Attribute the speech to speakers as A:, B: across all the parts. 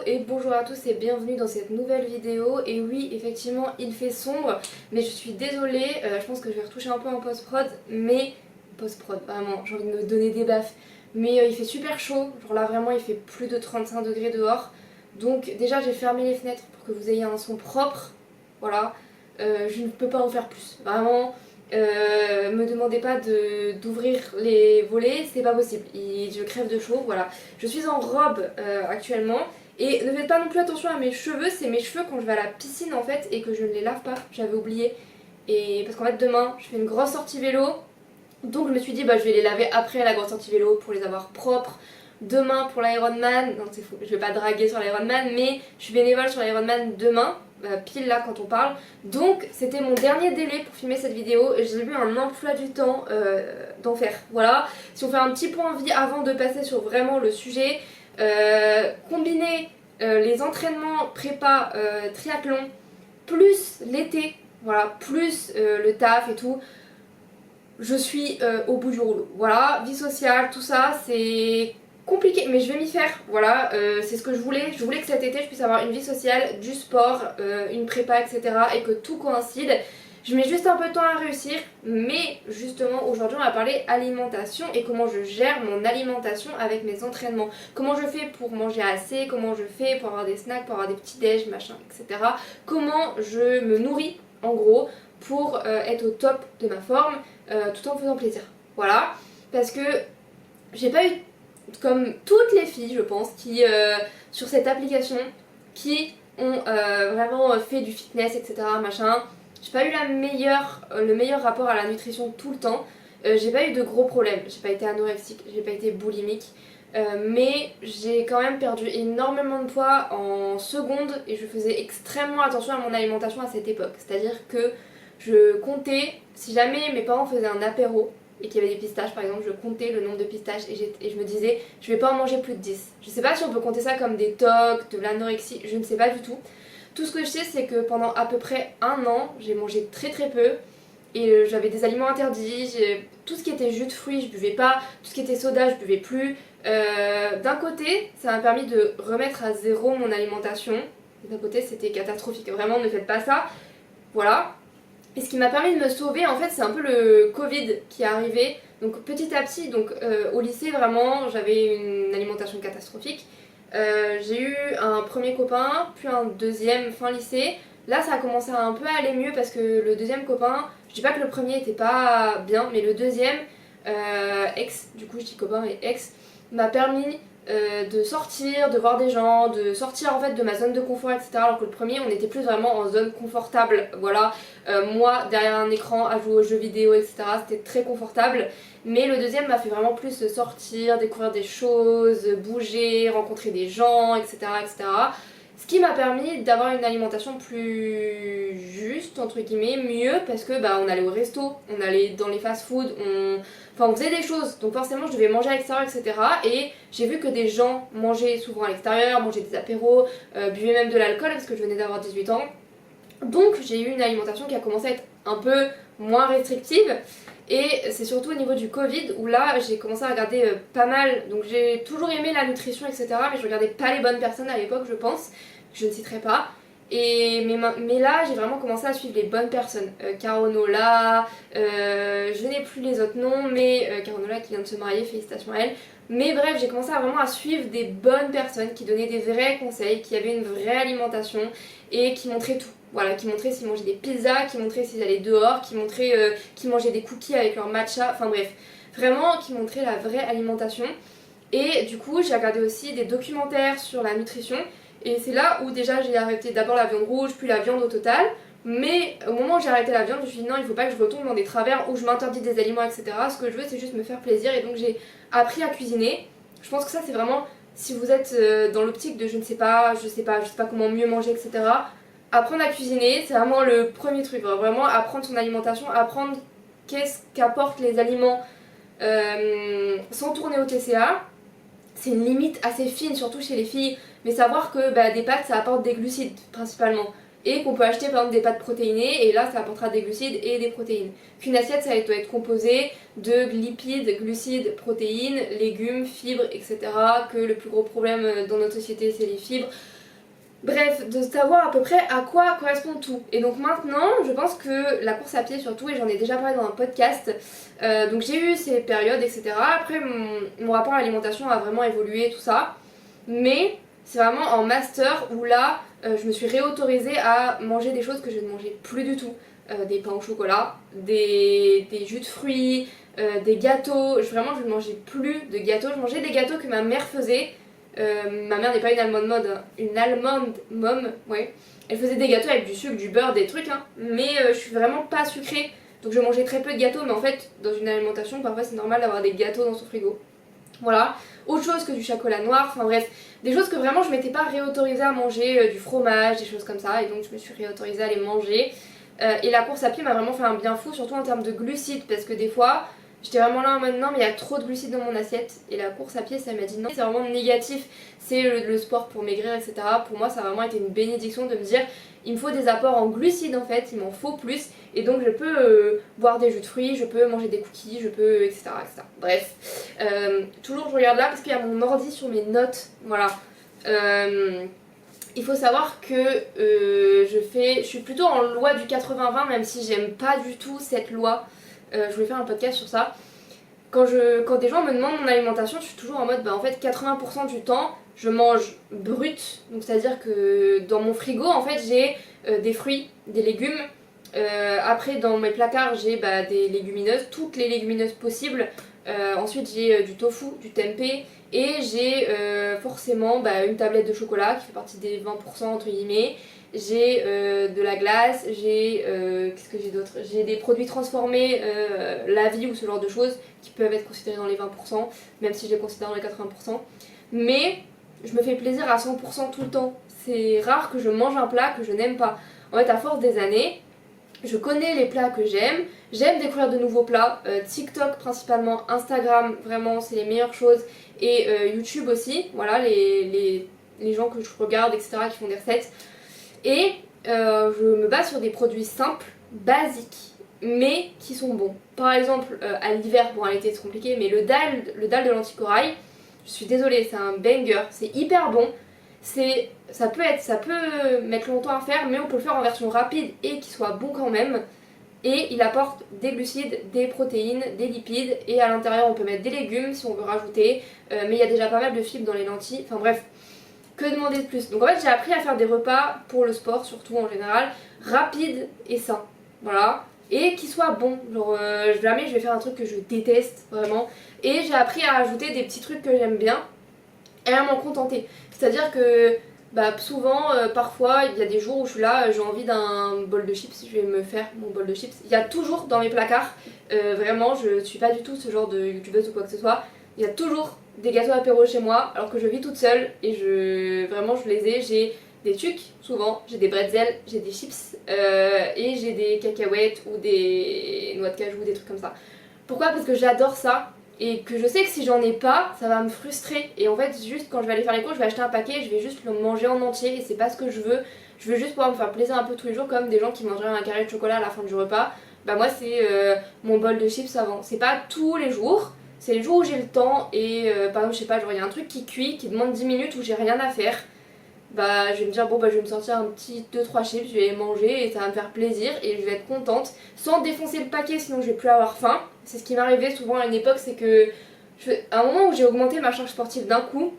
A: et bonjour à tous et bienvenue dans cette nouvelle vidéo. Et oui, effectivement il fait sombre, mais je suis désolée, je pense que je vais retoucher un peu en post-prod, mais... Post-prod, vraiment, j'ai envie de me donner des baffes. Mais il fait super chaud, genre là vraiment il fait plus de 35 degrés dehors. Donc déjà j'ai fermé les fenêtres pour que vous ayez un son propre, voilà. Je ne peux pas en faire plus, vraiment. Me demandez pas d'ouvrir les volets, c'est pas possible, je crève de chaud, voilà. Je suis en robe actuellement et ne faites pas non plus attention à mes cheveux, c'est mes cheveux quand je vais à la piscine en fait et que je ne les lave pas, j'avais oublié. Et parce qu'en fait demain je fais une grosse sortie vélo, donc je me suis dit bah je vais les laver après la grosse sortie vélo pour les avoir propres. Demain pour l'Ironman, non c'est faux, je vais pas draguer sur l'Ironman, mais je suis bénévole sur l'Ironman demain, pile là quand on parle. Donc c'était mon dernier délai pour filmer cette vidéo et j'ai eu un emploi du temps d'enfer. Voilà, si on fait un petit point en vie avant de passer sur vraiment le sujet, combiner les entraînements prépa triathlon plus l'été, voilà, plus le taf et tout. Je suis au bout du rouleau. Voilà, vie sociale, tout ça, c'est compliqué, mais je vais m'y faire. Voilà, c'est ce que je voulais. Je voulais que cet été, je puisse avoir une vie sociale, du sport, une prépa, etc. et que tout coïncide. Je mets juste un peu de temps à réussir, mais justement, aujourd'hui, on va parler alimentation et comment je gère mon alimentation avec mes entraînements. Comment je fais pour manger assez, comment je fais pour avoir des snacks, pour avoir des petits déj, machin, etc. Comment je me nourris, en gros, pour être au top de ma forme. Tout en me faisant plaisir. Voilà, parce que j'ai pas eu, comme toutes les filles je pense, qui sur cette application, qui ont vraiment fait du fitness, etc. machin, j'ai pas eu le meilleur rapport à la nutrition tout le temps. J'ai pas eu de gros problèmes, j'ai pas été anorexique, j'ai pas été boulimique. Mais j'ai quand même perdu énormément de poids en secondes et je faisais extrêmement attention à mon alimentation à cette époque. C'est-à-dire que je comptais, si jamais mes parents faisaient un apéro et qu'il y avait des pistaches par exemple, je comptais le nombre de pistaches et je me disais je vais pas en manger plus de 10. Je sais pas si on peut compter ça comme des tocs, de l'anorexie, je ne sais pas du tout. Tout ce que je sais c'est que pendant à peu près un an, j'ai mangé très très peu et j'avais des aliments interdits, tout ce qui était jus de fruits je buvais pas, tout ce qui était soda je buvais plus. D'un côté ça m'a permis de remettre à zéro mon alimentation, d'un côté c'était catastrophique, vraiment ne faites pas ça, voilà. Et ce qui m'a permis de me sauver, en fait, c'est un peu le Covid qui est arrivé. Donc petit à petit, donc au lycée, vraiment, j'avais une alimentation catastrophique. J'ai eu un premier copain, puis un deuxième fin lycée. Là, ça a commencé à un peu aller mieux parce que le deuxième copain, je dis pas que le premier était pas bien, mais le deuxième, ex, du coup je dis copain mais ex, m'a permis de sortir, de voir des gens, de sortir en fait de ma zone de confort, etc. Alors que le premier, on était plus vraiment en zone confortable, voilà. Moi, derrière un écran, à jouer aux jeux vidéo, etc. C'était très confortable. Mais le deuxième m'a fait vraiment plus sortir, découvrir des choses, bouger, rencontrer des gens, etc. etc. Ce qui m'a permis d'avoir une alimentation plus juste, entre guillemets, mieux, parce que bah, on allait au resto, on allait dans les fast-food, on faisait des choses, donc forcément je devais manger à l'extérieur, etc. Et j'ai vu que des gens mangeaient souvent à l'extérieur, mangeaient des apéros, buvaient même de l'alcool, parce que je venais d'avoir 18 ans. Donc j'ai eu une alimentation qui a commencé à être un peu moins restrictive. Et c'est surtout au niveau du Covid où là j'ai commencé à regarder pas mal. Donc j'ai toujours aimé la nutrition, etc. Mais je regardais pas les bonnes personnes à l'époque, je pense. Je ne citerai pas. Mais là j'ai vraiment commencé à suivre les bonnes personnes. Caronola, je n'ai plus les autres noms, mais Caronola qui vient de se marier, félicitations à elle. Mais bref, j'ai commencé à vraiment à suivre des bonnes personnes qui donnaient des vrais conseils, qui avaient une vraie alimentation et qui montraient tout. Voilà, qui montraient s'ils mangeaient des pizzas, qui montraient s'ils allaient dehors, qui montraient qu'ils mangeaient des cookies avec leur matcha, enfin bref, vraiment qui montraient la vraie alimentation. Et du coup, j'ai regardé aussi des documentaires sur la nutrition et c'est là où déjà j'ai arrêté d'abord la viande rouge, puis la viande au total. Mais au moment où j'ai arrêté la viande, je me suis dit non, il faut pas que je retombe dans des travers où je m'interdis des aliments, etc. Ce que je veux, c'est juste me faire plaisir et donc j'ai appris à cuisiner. Je pense que ça, c'est vraiment, si vous êtes dans l'optique de je sais pas comment mieux manger, etc. Apprendre à cuisiner, c'est vraiment le premier truc, vraiment apprendre son alimentation, apprendre qu'est-ce qu'apportent les aliments sans tourner au TCA. C'est une limite assez fine, surtout chez les filles, mais savoir que bah, des pâtes ça apporte des glucides principalement. et qu'on peut acheter par exemple des pâtes protéinées et là ça apportera des glucides et des protéines. Qu'une assiette ça doit être composé de lipides, glucides, protéines, légumes, fibres, etc. Que le plus gros problème dans notre société c'est les fibres. Bref, de savoir à peu près à quoi correspond tout. Et donc maintenant, je pense que la course à pied surtout, et j'en ai déjà parlé dans un podcast, donc j'ai eu ces périodes, etc. Après, mon rapport à l'alimentation a vraiment évolué, tout ça. Mais c'est vraiment en master où là, je me suis réautorisée à manger des choses que je ne mangeais plus du tout. Des pains au chocolat, des jus de fruits, des gâteaux. Vraiment, je ne mangeais plus de gâteaux. Je mangeais des gâteaux que ma mère faisait. Ma mère n'est pas une allemande mode, hein. Une allemande mom, ouais. Elle faisait des gâteaux avec du sucre, du beurre, des trucs, hein. Mais je suis vraiment pas sucrée. Donc je mangeais très peu de gâteaux, mais en fait, dans une alimentation, parfois c'est normal d'avoir des gâteaux dans son frigo. Voilà. Autre chose que du chocolat noir, enfin bref, des choses que vraiment je m'étais pas réautorisée à manger, du fromage, des choses comme ça, et donc je me suis réautorisée à les manger. Et la course à pied m'a vraiment fait un bien fou, surtout en termes de glucides, parce que des fois, j'étais vraiment là en mode non mais il y a trop de glucides dans mon assiette, et la course à pied ça m'a dit non, c'est vraiment négatif, c'est le sport pour maigrir, etc. Pour moi ça a vraiment été une bénédiction de me dire il me faut des apports en glucides en fait, il m'en faut plus, et donc je peux boire des jus de fruits, je peux manger des cookies, je peux etc. etc. Bref, toujours je regarde là parce qu'il y a mon ordi sur mes notes, voilà. Il faut savoir que je suis plutôt en loi du 80-20, même si j'aime pas du tout cette loi. Je voulais faire un podcast sur ça. Quand des gens me demandent mon alimentation, je suis toujours en mode bah en fait 80% du temps je mange brut, donc c'est à dire que dans mon frigo en fait j'ai des fruits, des légumes, après dans mes placards j'ai des légumineuses, toutes les légumineuses possibles, ensuite j'ai du tofu, du tempeh, et j'ai forcément une tablette de chocolat qui fait partie des 20% entre guillemets. J'ai de la glace, j'ai qu'est-ce que j'ai d'autre, j'ai des produits transformés, la vie ou ce genre de choses qui peuvent être considérés dans les 20%, même si je les considère dans les 80%. Mais je me fais plaisir à 100% tout le temps. C'est rare que je mange un plat que je n'aime pas. En fait, à force des années, je connais les plats que j'aime découvrir de nouveaux plats, TikTok principalement, Instagram, vraiment c'est les meilleures choses, et YouTube aussi, voilà les gens que je regarde, etc. qui font des recettes. Et je me base sur des produits simples, basiques, mais qui sont bons. Par exemple, à l'hiver, bon à l'été c'est compliqué, mais le dalle de lentilles corail, je suis désolée, c'est un banger, c'est hyper bon. Ça peut mettre longtemps à faire, mais on peut le faire en version rapide et qui soit bon quand même. Et il apporte des glucides, des protéines, des lipides, et à l'intérieur on peut mettre des légumes si on veut rajouter, mais il y a déjà pas mal de fibres dans les lentilles, enfin bref. Que demander de plus? Donc en fait j'ai appris à faire des repas pour le sport, surtout en général, rapides et sains, voilà, et qui soient bons, genre jamais je vais faire un truc que je déteste vraiment, et j'ai appris à ajouter des petits trucs que j'aime bien et à m'en contenter, c'est à dire que souvent, parfois, il y a des jours où je suis là, j'ai envie d'un bol de chips, je vais me faire mon bol de chips. Il y a toujours dans mes placards, vraiment, je suis pas du tout ce genre de youtubeuse ou quoi que ce soit, il y a toujours des gâteaux apéro chez moi, alors que je vis toute seule et vraiment je les ai. J'ai des tucs, souvent, j'ai des bretzels, j'ai des chips et j'ai des cacahuètes ou des noix de cajou, des trucs comme ça. Pourquoi? Parce que j'adore ça. Et que je sais que si j'en ai pas, ça va me frustrer. Et en fait, juste quand je vais aller faire les courses, je vais acheter un paquet, je vais juste le manger en entier et c'est pas ce que je veux. Je veux juste pouvoir me faire plaisir un peu tous les jours, comme des gens qui mangeraient un carré de chocolat à la fin du repas. Moi, c'est mon bol de chips avant. C'est pas tous les jours, c'est les jours où j'ai le temps. Et par exemple, je sais pas, genre il y a un truc qui cuit, qui demande 10 minutes où j'ai rien à faire. Je vais me dire, bon, je vais me sortir un petit 2-3 chips, je vais les manger et ça va me faire plaisir et je vais être contente sans défoncer le paquet, sinon je vais plus avoir faim. C'est ce qui m'arrivait souvent à une époque, c'est que à un moment où j'ai augmenté ma charge sportive d'un coup,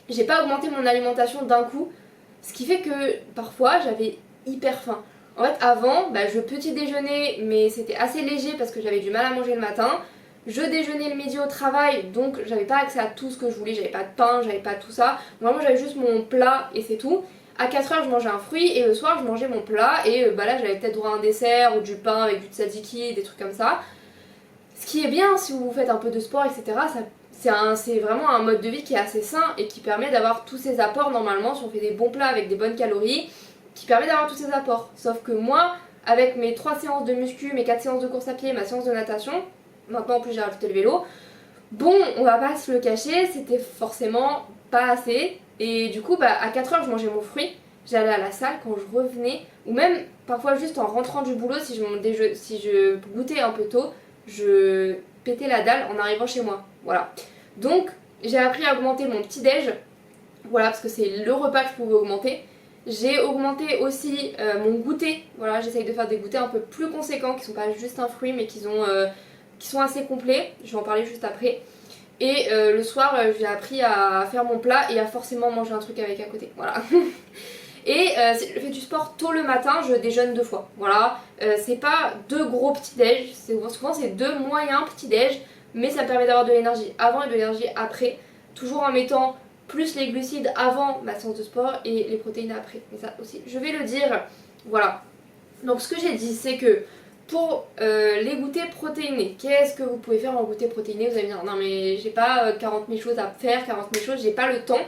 A: j'ai pas augmenté mon alimentation d'un coup, ce qui fait que parfois j'avais hyper faim. En fait, avant, je petit déjeunais, mais c'était assez léger parce que j'avais du mal à manger le matin. Je déjeunais le midi au travail, donc j'avais pas accès à tout ce que je voulais, j'avais pas de pain, j'avais pas tout ça. Vraiment j'avais juste mon plat et c'est tout. À 4h je mangeais un fruit et le soir je mangeais mon plat et là j'avais peut-être droit à un dessert ou du pain avec du tzatziki, des trucs comme ça. Ce qui est bien si vous faites un peu de sport, etc. C'est vraiment un mode de vie qui est assez sain et qui permet d'avoir tous ces apports normalement si on fait des bons plats avec des bonnes calories, qui permet d'avoir tous ces apports. Sauf que moi, avec mes 3 séances de muscu, mes 4 séances de course à pied, ma séance de natation, maintenant en plus j'ai rajouté le vélo, bon on va pas se le cacher, c'était forcément pas assez. Et du coup à 4h je mangeais mon fruit, j'allais à la salle, quand je revenais, ou même parfois juste en rentrant du boulot, si je goûtais un peu tôt, je pétais la dalle en arrivant chez moi. Voilà. Donc j'ai appris à augmenter mon petit déj, voilà, parce que c'est le repas que je pouvais augmenter. J'ai augmenté aussi mon goûter, voilà, j'essaye de faire des goûters un peu plus conséquents, qui sont pas juste un fruit mais qui sont assez complets, je vais en parler juste après. Et le soir, j'ai appris à faire mon plat et à forcément manger un truc avec à côté, voilà. Et si je fais du sport tôt le matin, je déjeune 2 fois, voilà. C'est pas 2 gros petits-déj, souvent c'est 2 moyens petits-déj, mais ça me permet d'avoir de l'énergie avant et de l'énergie après, toujours en mettant plus les glucides avant ma séance de sport et les protéines après. Mais ça aussi, je vais le dire, voilà. Donc ce que j'ai dit, c'est que pour les goûters protéinés, qu'est-ce que vous pouvez faire en goûter protéiné? Vous allez me dire, non mais j'ai pas 40 000 choses à faire, 40 000 choses, j'ai pas le temps.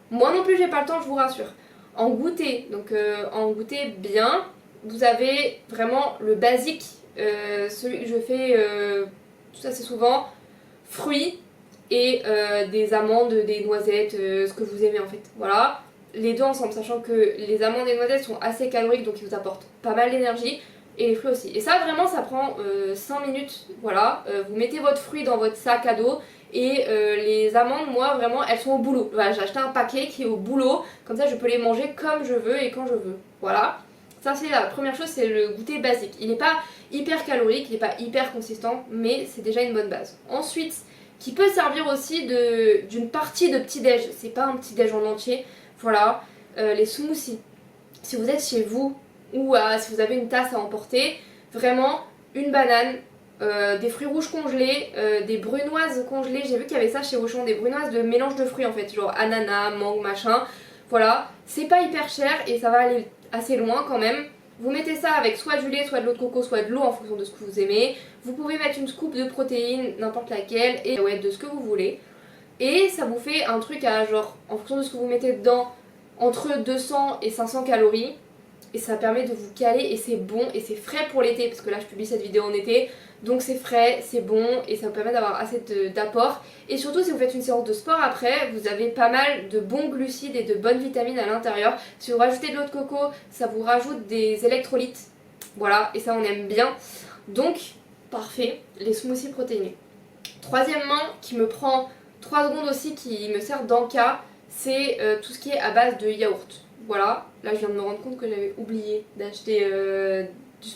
A: Moi non plus j'ai pas le temps, je vous rassure. En goûter, donc en goûter bien, vous avez vraiment le basique, celui que je fais tout assez souvent, fruits et des amandes, des noisettes, ce que vous aimez en fait. Voilà, les deux ensemble, sachant que les amandes et les noisettes sont assez caloriques, donc ils vous apportent pas mal d'énergie. Et les fruits aussi. Et ça vraiment ça prend 5 minutes, voilà. Vous mettez votre fruit dans votre sac à dos et les amandes, moi vraiment elles sont au boulot. Voilà, j'ai acheté un paquet qui est au boulot, comme ça je peux les manger comme je veux et quand je veux. Voilà. Ça c'est la première chose, c'est le goûter basique. Il n'est pas hyper calorique, il n'est pas hyper consistant, mais c'est déjà une bonne base. Ensuite, qui peut servir aussi d'une partie de petit-déj, c'est pas un petit-déj en entier, voilà, les smoothies. Si vous êtes chez vous, ou si vous avez une tasse à emporter, vraiment une banane, des fruits rouges congelés, des brunoises congelées, j'ai vu qu'il y avait ça chez Auchan, des brunoises de mélange de fruits en fait, genre ananas, mangue, machin, voilà, c'est pas hyper cher et ça va aller assez loin quand même. Vous mettez ça avec soit du lait, soit de l'eau de coco, soit de l'eau en fonction de ce que vous aimez. Vous pouvez mettre une scoop de protéines, n'importe laquelle, et ouais, de ce que vous voulez. Et ça vous fait un truc à genre, en fonction de ce que vous mettez dedans, entre 200 et 500 calories. Et ça permet de vous caler et c'est bon et c'est frais pour l'été parce que là je publie cette vidéo en été, donc c'est frais, c'est bon et ça vous permet d'avoir assez d'apport. Et surtout si vous faites une séance de sport après, vous avez pas mal de bons glucides et de bonnes vitamines à l'intérieur. Si vous rajoutez de l'eau de coco, ça vous rajoute des électrolytes, voilà, et ça on aime bien. Donc parfait, les smoothies protéinés. Troisièmement, qui me prend 3 secondes aussi, qui me sert d'encas, c'est tout ce qui est à base de yaourt. Voilà, là je viens de me rendre compte que j'avais oublié d'acheter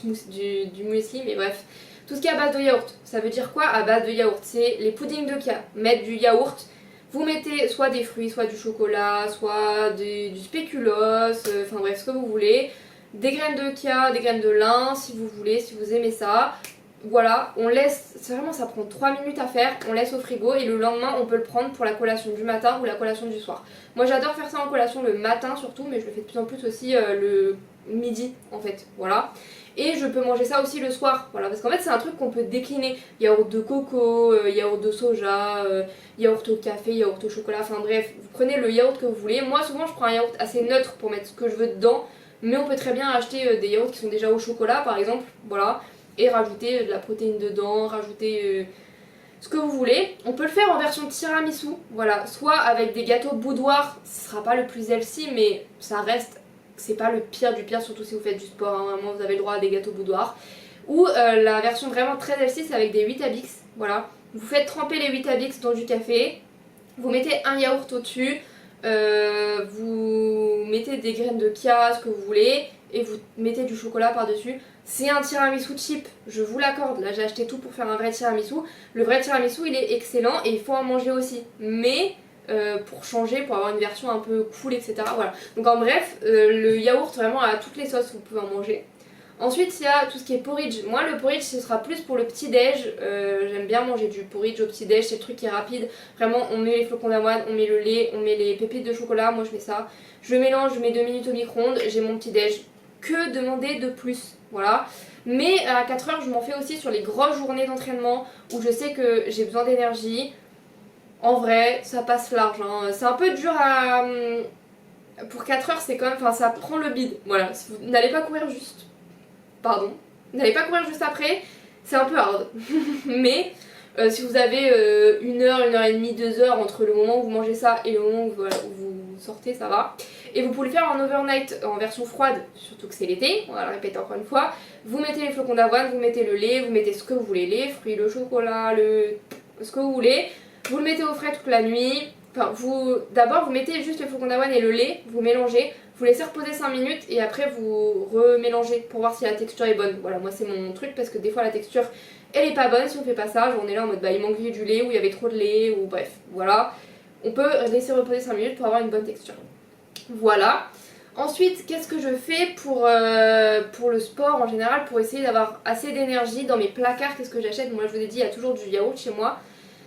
A: du muesli, mais bref. Tout ce qui est à base de yaourt, ça veut dire quoi à base de yaourt? C'est les puddings de kia, mettre du yaourt, vous mettez soit des fruits, soit du chocolat, soit du spéculoos, enfin bref, ce que vous voulez. Des graines de kia, des graines de lin si vous voulez, si vous aimez ça. Voilà, on laisse, vraiment ça prend 3 minutes à faire, on laisse au frigo et le lendemain on peut le prendre pour la collation du matin ou la collation du soir. Moi j'adore faire ça en collation le matin surtout, mais je le fais de plus en plus aussi le midi en fait, voilà. Et je peux manger ça aussi le soir, voilà, parce qu'en fait c'est un truc qu'on peut décliner. Yaourt de coco, yaourt de soja, yaourt au café, yaourt au chocolat, enfin bref, vous prenez le yaourt que vous voulez. Moi souvent je prends un yaourt assez neutre pour mettre ce que je veux dedans, mais on peut très bien acheter des yaourts qui sont déjà au chocolat par exemple, voilà. Et rajouter de la protéine dedans, rajouter ce que vous voulez. On peut le faire en version tiramisu, voilà, soit avec des gâteaux boudoir, ce sera pas le plus healthy mais ça reste, c'est pas le pire du pire, surtout si vous faites du sport, hein, vraiment vous avez le droit à des gâteaux boudoir. Ou la version vraiment très healthy, c'est avec des 8-Abix, voilà. Vous faites tremper les 8-Abix dans du café, vous mettez un yaourt au-dessus, vous mettez des graines de chia, ce que vous voulez, et vous mettez du chocolat par-dessus. C'est un tiramisu cheap, je vous l'accorde, là j'ai acheté tout pour faire un vrai tiramisu. Le vrai tiramisu il est excellent et il faut en manger aussi, mais pour changer, pour avoir une version un peu cool, etc. Voilà. Donc en bref, le yaourt vraiment à toutes les sauces vous pouvez en manger. Ensuite il y a tout ce qui est porridge. Moi le porridge ce sera plus pour le petit déj, j'aime bien manger du porridge au petit déj, c'est le truc qui est rapide. Vraiment on met les flocons d'avoine, on met le lait, on met les pépites de chocolat, moi je fais ça. Je mélange, je mets 2 minutes au micro-ondes, j'ai mon petit déj. Que demander de plus, voilà. Mais à 4 heures je m'en fais aussi sur les grosses journées d'entraînement où je sais que j'ai besoin d'énergie. En vrai ça passe large, hein. C'est un peu dur à... Pour 4 heures c'est quand même, enfin ça prend le bide, voilà. Si vous n'allez pas courir juste, pardon, n'allez pas courir juste après, c'est un peu hard. Mais si vous avez 1 heure, 1 heure et demie, 2 heures entre le moment où vous mangez ça et le moment où, voilà, où vous sortez, ça va. Et vous pouvez le faire en overnight en version froide, surtout que c'est l'été, on va le répéter encore une fois. Vous mettez les flocons d'avoine, vous mettez le lait, vous mettez ce que vous voulez, les fruits, le chocolat, ce que vous voulez. Vous le mettez au frais toute la nuit. Enfin, d'abord vous mettez juste le flocon d'avoine et le lait, vous mélangez, vous laissez reposer 5 minutes et après vous remélangez pour voir si la texture est bonne. Voilà, moi c'est mon truc parce que des fois la texture elle est pas bonne si on fait pas ça. Genre on est là en mode bah il manquait du lait ou il y avait trop de lait ou bref, voilà. On peut laisser reposer 5 minutes pour avoir une bonne texture. Voilà. Ensuite, qu'est-ce que je fais pour le sport en général, pour essayer d'avoir assez d'énergie dans mes placards? Qu'est-ce que j'achète? Moi je vous ai dit, il y a toujours du yaourt chez moi.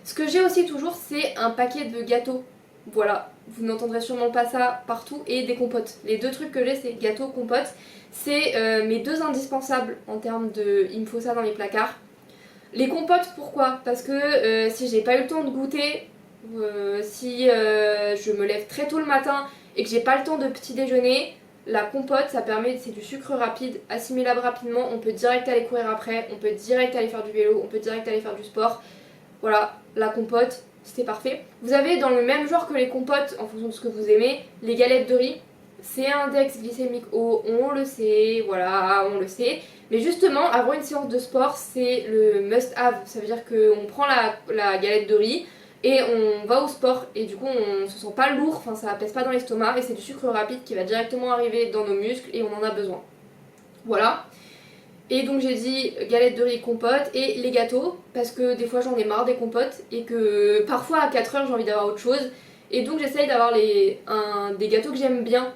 A: Ce que j'ai aussi toujours, c'est un paquet de gâteaux. Voilà, vous n'entendrez sûrement pas ça partout. Et des compotes. Les deux trucs que j'ai, c'est gâteaux, compotes. C'est mes deux indispensables en termes de... Il me faut ça dans les placards. Les compotes, pourquoi? Parce que si j'ai pas eu le temps de goûter, si je me lève très tôt le matin et que j'ai pas le temps de petit déjeuner, la compote, ça permet, c'est du sucre rapide, assimilable rapidement. On peut direct aller courir après, on peut direct aller faire du vélo, on peut direct aller faire du sport. Voilà, la compote, c'était parfait. Vous avez dans le même genre que les compotes, en fonction de ce que vous aimez, les galettes de riz. C'est un index glycémique haut, on le sait, voilà, on le sait. Mais justement, avant une séance de sport, c'est le must-have. Ça veut dire qu'on prend la galette de riz et on va au sport. Et du coup, on se sent pas lourd, enfin ça pèse pas dans l'estomac. Et c'est du sucre rapide qui va directement arriver dans nos muscles et on en a besoin. Voilà. Et donc j'ai dit galette de riz, compote et les gâteaux parce que des fois j'en ai marre des compotes et que parfois à 4 heures j'ai envie d'avoir autre chose et donc j'essaye d'avoir des gâteaux que j'aime bien.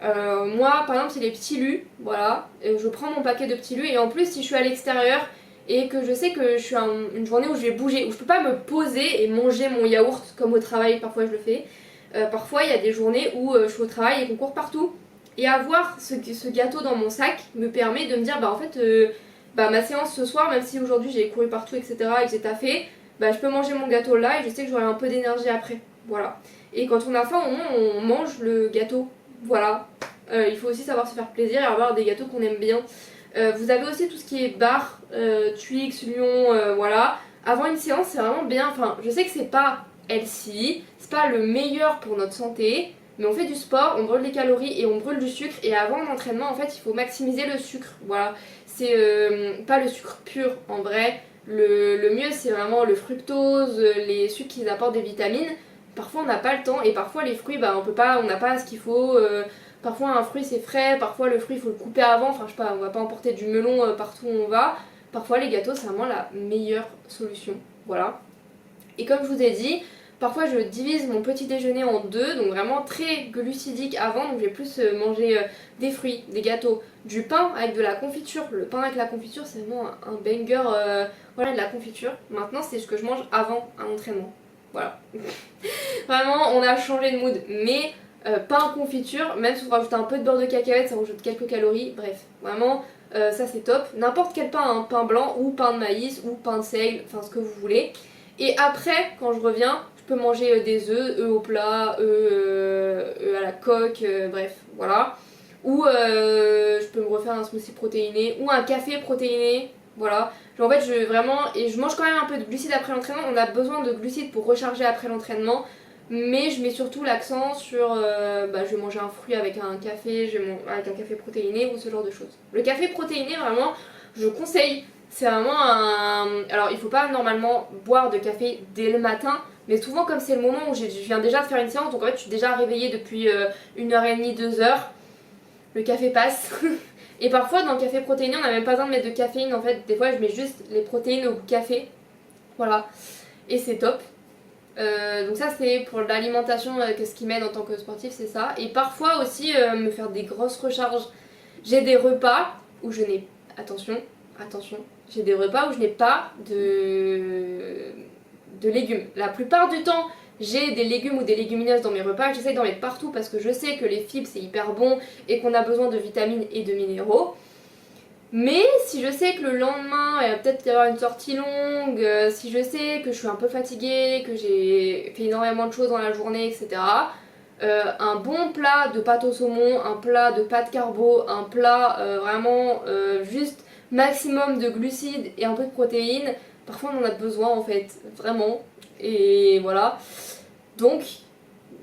A: Moi par exemple c'est les petits lus, voilà, je prends mon paquet de petits lus et en plus si je suis à l'extérieur et que je sais que je suis une journée où je vais bouger, où je peux pas me poser et manger mon yaourt comme au travail, parfois je le fais. Parfois il y a des journées où je suis au travail et qu'on court partout. Et avoir ce gâteau dans mon sac me permet de me dire bah en fait ma séance ce soir, même si aujourd'hui j'ai couru partout etc et que j'ai taffé, bah je peux manger mon gâteau là et je sais que j'aurai un peu d'énergie après. Voilà. Et quand on a faim au moins on mange le gâteau. Voilà. Il faut aussi savoir se faire plaisir et avoir des gâteaux qu'on aime bien. Vous avez aussi tout ce qui est bar, Twix, Lion, voilà. Avant une séance c'est vraiment bien, enfin je sais que c'est pas healthy, c'est pas le meilleur pour notre santé. Mais on fait du sport, on brûle les calories et on brûle du sucre. Et avant l'entraînement, en fait, il faut maximiser le sucre. Voilà, c'est pas le sucre pur en vrai. Le mieux, c'est vraiment le fructose, les sucres qui apportent des vitamines. Parfois, on n'a pas le temps et parfois les fruits, bah, on n'a pas ce qu'il faut. Parfois, un fruit c'est frais, parfois le fruit il faut le couper avant. Enfin, je sais pas, on va pas emporter du melon partout où on va. Parfois, les gâteaux, c'est vraiment la meilleure solution. Voilà. Et comme je vous ai dit, parfois je divise mon petit déjeuner en deux, donc vraiment très glucidique avant, donc je vais plus manger des fruits, des gâteaux, du pain avec de la confiture. Le pain avec la confiture c'est vraiment un banger, voilà, de la confiture. Maintenant c'est ce que je mange avant un entraînement. Voilà. Vraiment on a changé de mood, mais pain confiture, même si vous rajoutez un peu de beurre de cacahuète, ça rajoute quelques calories, bref, vraiment ça c'est top. N'importe quel pain, hein, pain blanc ou pain de maïs ou pain de seigle, enfin ce que vous voulez. Et après, quand je reviens, je peux manger des œufs au plat, œufs à la coque, bref, voilà. Ou je peux me refaire un smoothie protéiné ou un café protéiné, voilà. En fait, et je mange quand même un peu de glucides après l'entraînement. On a besoin de glucides pour recharger après l'entraînement. Mais je mets surtout l'accent sur, je vais manger un fruit avec un café, avec un café protéiné ou ce genre de choses. Le café protéiné, vraiment, je conseille. C'est vraiment Alors il faut pas normalement boire de café dès le matin, mais souvent comme c'est le moment où je viens déjà de faire une séance, donc en fait je suis déjà réveillée depuis 1h30, 2h, le café passe. Et parfois dans le café protéiné on n'a même pas besoin de mettre de caféine, en fait des fois je mets juste les protéines au café, voilà, et c'est top. Donc ça c'est pour l'alimentation, qu'est-ce qui m'aide en tant que sportif, c'est ça. Et parfois aussi me faire des grosses recharges. J'ai des repas où je n'ai... Attention, j'ai des repas où je n'ai pas de légumes. La plupart du temps, j'ai des légumes ou des légumineuses dans mes repas. J'essaie d'en mettre partout parce que je sais que les fibres c'est hyper bon et qu'on a besoin de vitamines et de minéraux. Mais si je sais que le lendemain, il va peut-être y avoir une sortie longue, si je sais que je suis un peu fatiguée, que j'ai fait énormément de choses dans la journée, etc., un bon plat de pâte au saumon, un plat de pâte carbo, un plat vraiment juste maximum de glucides et un peu de protéines, parfois on en a besoin en fait, vraiment. Et voilà. Donc,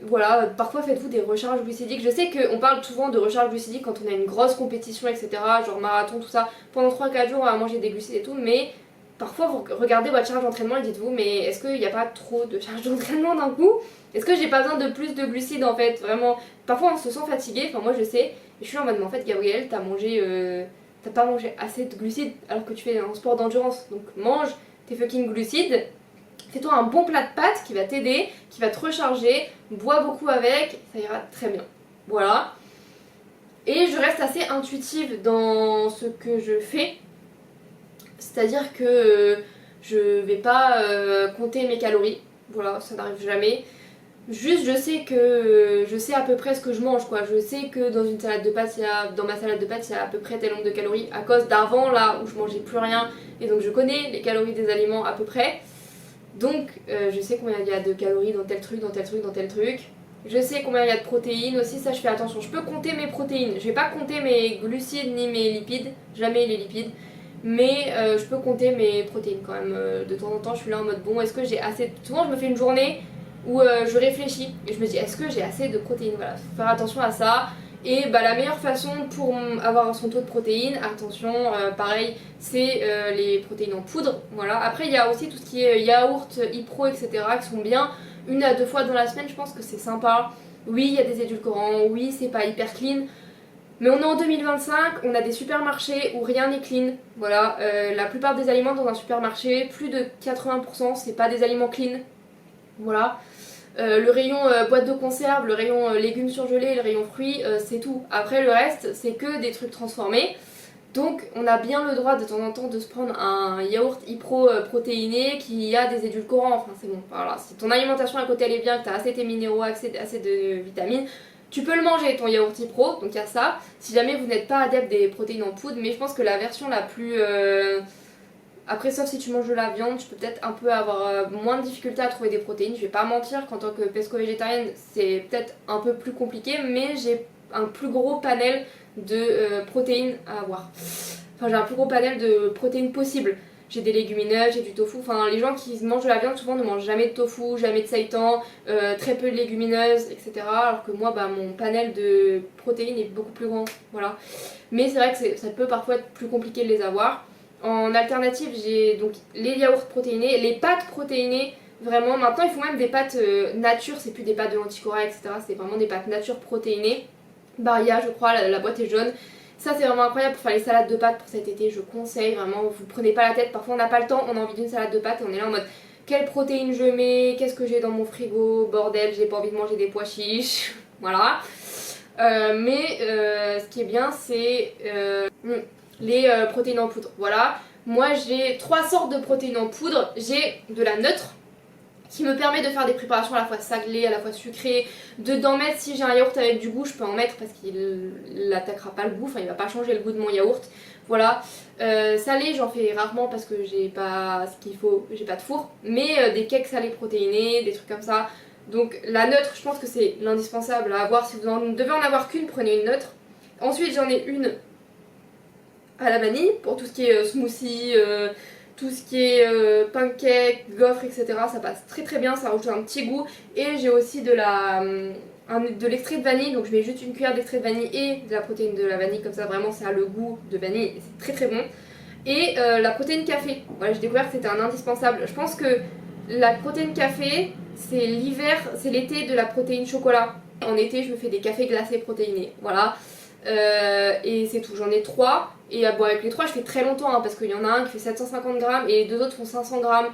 A: voilà, parfois faites-vous des recharges glucidiques. Je sais qu'on parle souvent de recharge glucidique quand on a une grosse compétition, etc. Genre marathon, tout ça. Pendant 3-4 jours, on va manger des glucides et tout. Mais parfois, vous regardez votre charge d'entraînement et dites-vous, mais est-ce qu'il n'y a pas trop de charge d'entraînement d'un coup? Est-ce que j'ai pas besoin de plus de glucides en fait? Vraiment, parfois on se sent fatigué. Enfin, moi je sais. Et je suis en mode, mais en fait, Gabrielle, t'as pas mangé assez de glucides alors que tu fais un sport d'endurance. Donc mange tes fucking glucides. Fais-toi un bon plat de pâtes qui va t'aider, qui va te recharger, bois beaucoup avec, ça ira très bien. Voilà. Et je reste assez intuitive dans ce que je fais. C'est-à-dire que je vais pas compter mes calories. Voilà, ça n'arrive jamais. Juste, je sais à peu près ce que je mange, quoi. Je sais que dans une salade de pâtes, dans ma salade de pâtes, il y a à peu près tel nombre de calories à cause d'avant, là, où je mangeais plus rien. Et donc je connais les calories des aliments à peu près. Donc je sais combien il y a de calories dans tel truc, dans tel truc, dans tel truc. Je sais combien il y a de protéines aussi, ça je fais attention. Je peux compter mes protéines. Je vais pas compter mes glucides ni mes lipides, jamais les lipides. Mais je peux compter mes protéines quand même. De temps en temps je suis là en mode bon, est-ce que j'ai assez... Souvent je me fais une journée où je réfléchis et je me dis est-ce que j'ai assez de protéines. Voilà, faut faire attention à ça. Et bah, la meilleure façon pour avoir son taux de protéines, attention, pareil, c'est les protéines en poudre. Voilà. Après, il y a aussi tout ce qui est yaourt, Ipro, etc. qui sont bien 1 à 2 fois dans la semaine. Je pense que c'est sympa. Oui, il y a des édulcorants. Oui, c'est pas hyper clean. Mais on est en 2025, on a des supermarchés où rien n'est clean. Voilà. La plupart des aliments dans un supermarché, plus de 80%, c'est pas des aliments clean. Voilà. Le rayon boîte de conserve, le rayon légumes surgelés, le rayon fruits, c'est tout. Après le reste, c'est que des trucs transformés. Donc on a bien le droit de temps en temps de se prendre un yaourt Ipro protéiné qui a des édulcorants, enfin c'est bon. Voilà, si ton alimentation à côté elle est bien, que tu as assez tes minéraux, assez de vitamines, tu peux le manger ton yaourt Ipro, donc il y a ça. Si jamais vous n'êtes pas adepte des protéines en poudre, mais je pense que la version la plus... Après, sauf si tu manges de la viande, tu peux peut-être un peu avoir moins de difficulté à trouver des protéines. Je vais pas mentir qu'en tant que pesco-végétarienne, c'est peut-être un peu plus compliqué, mais j'ai un plus gros panel de protéines à avoir. Enfin, j'ai un plus gros panel de protéines possibles. J'ai des légumineuses, j'ai du tofu. Enfin, les gens qui mangent de la viande souvent ne mangent jamais de tofu, jamais de seitan, très peu de légumineuses, etc. Alors que moi, bah, mon panel de protéines est beaucoup plus grand. Voilà. Mais c'est vrai que ça peut parfois être plus compliqué de les avoir. En alternative, j'ai donc les yaourts protéinés, les pâtes protéinées, vraiment. Maintenant, ils font même des pâtes nature, c'est plus des pâtes de l'anticora, etc. C'est vraiment des pâtes nature protéinées. Baria, je crois, la boîte est jaune. Ça, c'est vraiment incroyable pour faire les salades de pâtes pour cet été. Je conseille vraiment, vous prenez pas la tête. Parfois, on n'a pas le temps, on a envie d'une salade de pâtes et on est là en mode quelles protéines je mets, qu'est-ce que j'ai dans mon frigo, bordel, j'ai pas envie de manger des pois chiches. Voilà. Ce qui est bien, c'est les protéines en poudre. Voilà, moi j'ai 3 sortes de protéines en poudre. J'ai de la neutre qui me permet de faire des préparations à la fois salées, à la fois sucrées, d'en mettre. Si j'ai un yaourt avec du goût, je peux en mettre parce qu'il n'attaquera pas le goût, enfin il va pas changer le goût de mon yaourt. Voilà. Salé, j'en fais rarement parce que j'ai pas ce qu'il faut, j'ai pas de four, mais des cakes salés protéinés, des trucs comme ça. Donc la neutre, je pense que c'est l'indispensable à avoir. Si vous ne devez en avoir qu'une, prenez une neutre. Ensuite j'en ai une à la vanille pour tout ce qui est smoothie, tout ce qui est pancake, gaufre, etc. Ça passe très très bien, ça rajoute un petit goût. Et j'ai aussi de l'extrait de vanille, donc je mets juste une cuillère d'extrait de vanille et de la protéine de la vanille, comme ça vraiment ça a le goût de vanille et c'est très très bon. Et la protéine café, voilà, j'ai découvert que c'était un indispensable. Je pense que la protéine café, c'est l'hiver, c'est l'été de la protéine chocolat. En été, je me fais des cafés glacés protéinés, voilà. Et c'est tout, j'en ai 3. Et bon, avec les 3, je fais très longtemps hein, parce qu'il y en a un qui fait 750 grammes et les 2 autres font 500 grammes.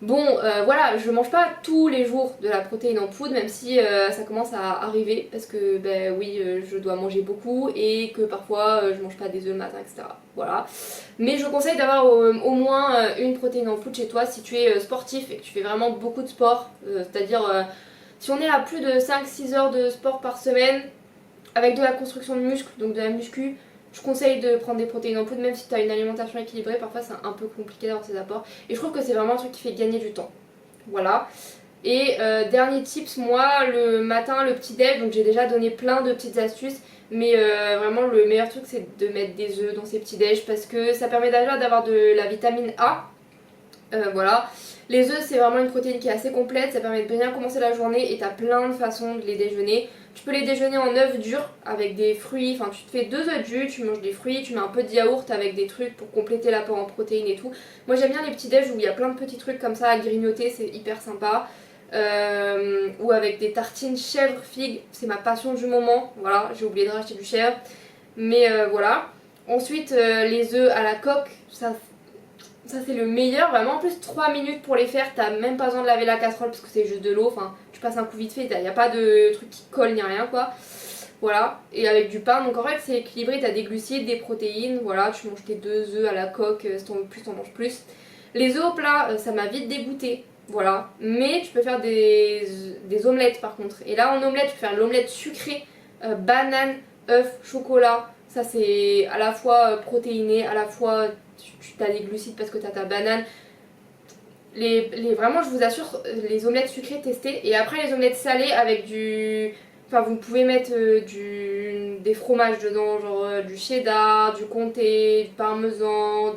A: Bon, voilà, je mange pas tous les jours de la protéine en poudre, même si ça commence à arriver parce que, ben oui, je dois manger beaucoup et que parfois je mange pas des œufs le matin, etc. Voilà. Mais je conseille d'avoir au moins une protéine en poudre chez toi si tu es sportif et que tu fais vraiment beaucoup de sport. C'est-à-dire, si on est à plus de 5-6 heures de sport par semaine, avec de la construction de muscles, donc de la muscu, je conseille de prendre des protéines en poudre, même si tu as une alimentation équilibrée, parfois c'est un peu compliqué d'avoir ces apports. Et je trouve que c'est vraiment un truc qui fait gagner du temps. Voilà. Et dernier tips, moi le matin, le petit déj, donc j'ai déjà donné plein de petites astuces, mais vraiment le meilleur truc c'est de mettre des œufs dans ces petits déj parce que ça permet déjà d'avoir de la vitamine A. Voilà. Les œufs, c'est vraiment une protéine qui est assez complète, ça permet de bien commencer la journée et t'as plein de façons de les déjeuner. Tu peux les déjeuner en œufs durs avec des fruits, enfin tu te fais 2 œufs durs, tu manges des fruits, tu mets un peu de yaourt avec des trucs pour compléter l'apport en protéines et tout. Moi j'aime bien les petits déj où il y a plein de petits trucs comme ça à grignoter, c'est hyper sympa. Ou avec des tartines chèvre-figue, c'est ma passion du moment. Voilà, j'ai oublié de racheter du chèvre. Mais voilà. Ensuite, les œufs à la coque, ça c'est le meilleur. Vraiment, en plus, 3 minutes pour les faire. T'as même pas besoin de laver la casserole parce que c'est juste de l'eau. Enfin, tu passes un coup vite fait. Il n'y a pas de truc qui colle ni rien quoi. Voilà. Et avec du pain. Donc en fait, c'est équilibré. T'as des glucides, des protéines. Voilà, tu manges tes 2 œufs à la coque. Si t'en veux plus, t'en manges plus. Les œufs au plat, ça m'a vite dégoûté. Voilà, mais tu peux faire des omelettes par contre. Et là en omelette, tu peux faire l'omelette sucrée, banane, œuf, chocolat. Ça c'est à la fois protéiné, à la fois tu as des glucides parce que tu as ta banane. Vraiment je vous assure, les omelettes sucrées testées. Et après les omelettes salées avec du... Enfin vous pouvez mettre des fromages dedans, genre du cheddar, du comté, du parmesan,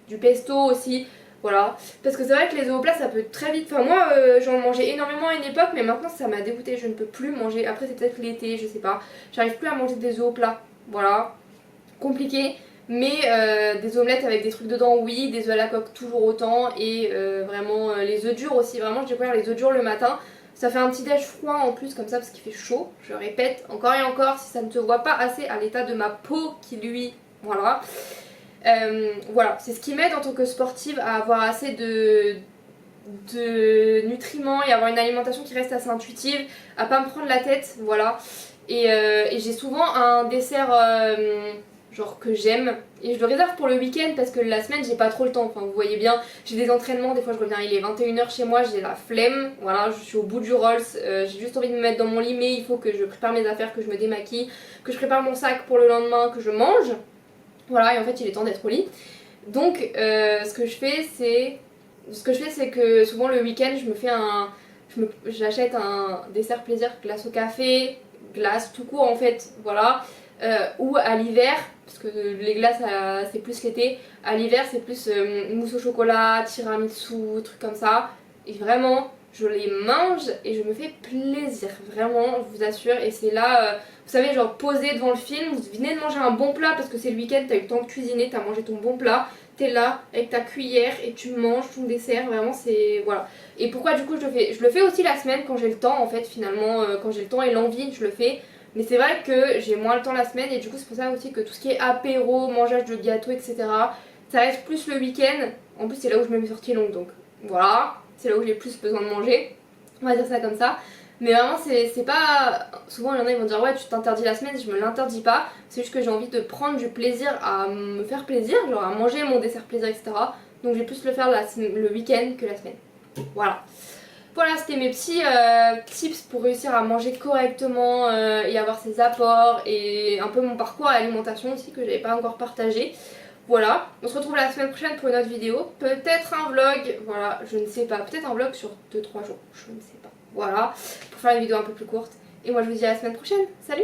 A: du pesto aussi. Voilà, parce que c'est vrai que les œufs au plat ça peut très vite. Enfin, moi j'en mangeais énormément à une époque, mais maintenant ça m'a dégoûté. Je ne peux plus manger. Après, c'est peut-être l'été, je sais pas. J'arrive plus à manger des œufs au plat. Voilà, compliqué. Mais des omelettes avec des trucs dedans, oui. Des œufs à la coque, toujours autant. Et vraiment les œufs durs aussi. Vraiment, je découvre les œufs durs le matin. Ça fait un petit déj froid en plus, comme ça, parce qu'il fait chaud. Je répète encore et encore, si ça ne te voit pas assez à l'état de ma peau qui lui. Voilà. Voilà, c'est ce qui m'aide en tant que sportive à avoir assez de nutriments et avoir une alimentation qui reste assez intuitive, à pas me prendre la tête, voilà. Et j'ai souvent un dessert genre que j'aime et je le réserve pour le week-end parce que la semaine j'ai pas trop le temps. Enfin vous voyez bien, j'ai des entraînements, des fois je reviens il est 21h chez moi, j'ai la flemme, voilà, je suis au bout du Rolls, j'ai juste envie de me mettre dans mon lit mais il faut que je prépare mes affaires, que je me démaquille, que je prépare mon sac pour le lendemain, que je mange. Voilà, et en fait il est temps d'être au lit. Donc ce que je fais c'est que souvent le week-end je me fais j'achète un dessert plaisir, glace au café, glace tout court en fait, voilà. Ou à l'hiver, parce que les glaces c'est plus l'été, à l'hiver c'est plus mousse au chocolat, tiramisu, trucs comme ça. Et vraiment, je les mange et je me fais plaisir, vraiment, je vous assure. Et c'est là, vous savez, genre posé devant le film, vous venez de manger un bon plat parce que c'est le week-end, t'as eu le temps de cuisiner, t'as mangé ton bon plat, t'es là avec ta cuillère et tu manges ton dessert, vraiment c'est... voilà. Et pourquoi du coup je le fais? Je le fais aussi la semaine quand j'ai le temps en fait, finalement, quand j'ai le temps et l'envie, je le fais. Mais c'est vrai que j'ai moins le temps la semaine et du coup c'est pour ça aussi que tout ce qui est apéro, mangeage de gâteaux, etc. ça reste plus le week-end. En plus c'est là où je mets mes sorties longues donc voilà, c'est là où j'ai plus besoin de manger. On va dire ça comme ça. Mais vraiment c'est pas... Souvent il y en a ils vont dire ouais tu t'interdis la semaine, je me l'interdis pas. C'est juste que j'ai envie de prendre du plaisir à me faire plaisir, genre à manger mon dessert plaisir, etc. Donc je vais plus le faire le week-end que la semaine. Voilà. Voilà, c'était mes petits tips pour réussir à manger correctement et avoir ses apports et un peu mon parcours à l'alimentation aussi que j'avais pas encore partagé. Voilà, on se retrouve la semaine prochaine pour une autre vidéo, peut-être un vlog, voilà, je ne sais pas, peut-être un vlog sur 2-3 jours, je ne sais pas. Voilà, pour faire une vidéo un peu plus courte. Et moi je vous dis à la semaine prochaine, salut!